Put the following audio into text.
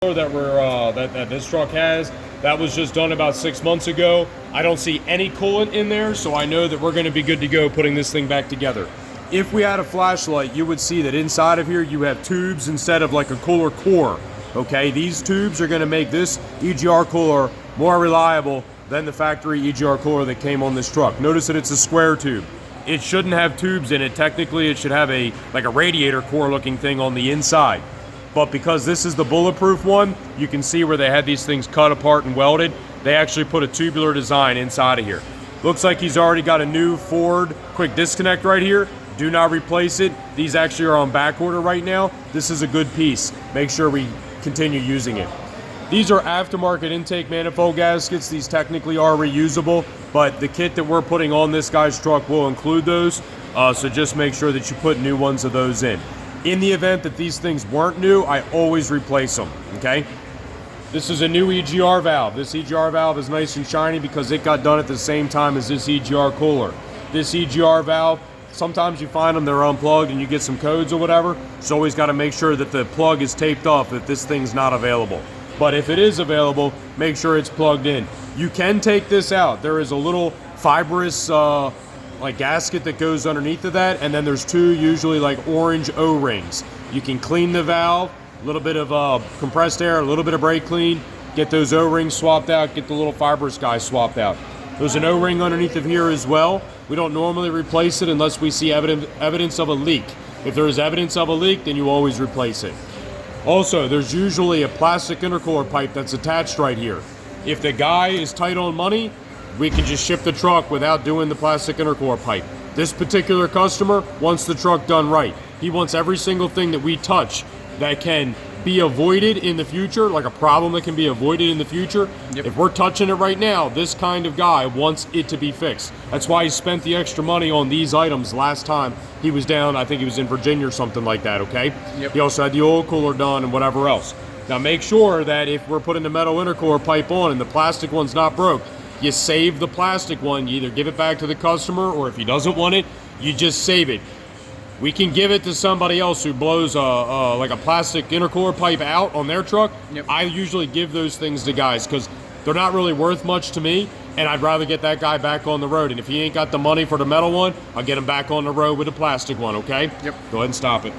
that this truck has. That was just done about 6 months ago. I don't see any coolant in there, so I know that we're going to be good to go putting this thing back together. If we had a flashlight, you would see that inside of here you have tubes instead of like a cooler core. Okay, these tubes are going to make this EGR cooler more reliable than the factory EGR cooler that came on this truck. Notice that it's a square tube. It shouldn't have tubes in it. Technically, it should have like a radiator core looking thing on the inside. But because this is the bulletproof one, you can see where they had these things cut apart and welded. They actually put a tubular design inside of here. Looks like he's already got a new Ford quick disconnect right here. Do not replace it. These actually are on back order right now. This is a good piece. Make sure we continue using it. These are aftermarket intake manifold gaskets. These technically are reusable, but the kit that we're putting on this guy's truck will include those. So just make sure that you put new ones of those in. In the event that these things weren't new, I always replace them, okay? This is a new EGR valve. This EGR valve is nice and shiny because it got done at the same time as this EGR cooler. This EGR valve, sometimes you find them, they're unplugged and you get some codes or whatever. So always got to make sure that the plug is taped off if this thing's not available. But if it is available, make sure it's plugged in. You can take this out. There is a little fibrous like gasket that goes underneath of that, and then there's two usually like orange O-rings. You can clean the valve, a little bit of compressed air, a little bit of brake clean, get those O-rings swapped out, get the little fibrous guy swapped out. There's an O-ring underneath of here as well. We don't normally replace it unless we see evidence of a leak. If there is evidence of a leak, then you always replace it. Also, there's usually a plastic intercooler pipe that's attached right here. If the guy is tight on money, we can just ship the truck without doing the plastic intercooler pipe. This particular customer wants the truck done right. He wants every single thing that we touch that can be avoided in the future, like a problem that can be avoided in the future. Yep. If we're touching it right now, this kind of guy wants it to be fixed. That's why he spent the extra money on these items last time he was down. I think he was in Virginia or something like that, okay? Yep. He also had the oil cooler done and whatever else. Now make sure that if we're putting the metal intercooler pipe on and the plastic one's not broke, you save the plastic one. You either give it back to the customer, or if he doesn't want it, you just save it. We can give it to somebody else who blows like a plastic intercooler pipe out on their truck. Yep. I usually give those things to guys because they're not really worth much to me, and I'd rather get that guy back on the road. And if he ain't got the money for the metal one, I'll get him back on the road with the plastic one, okay? Yep. Go ahead and stop it.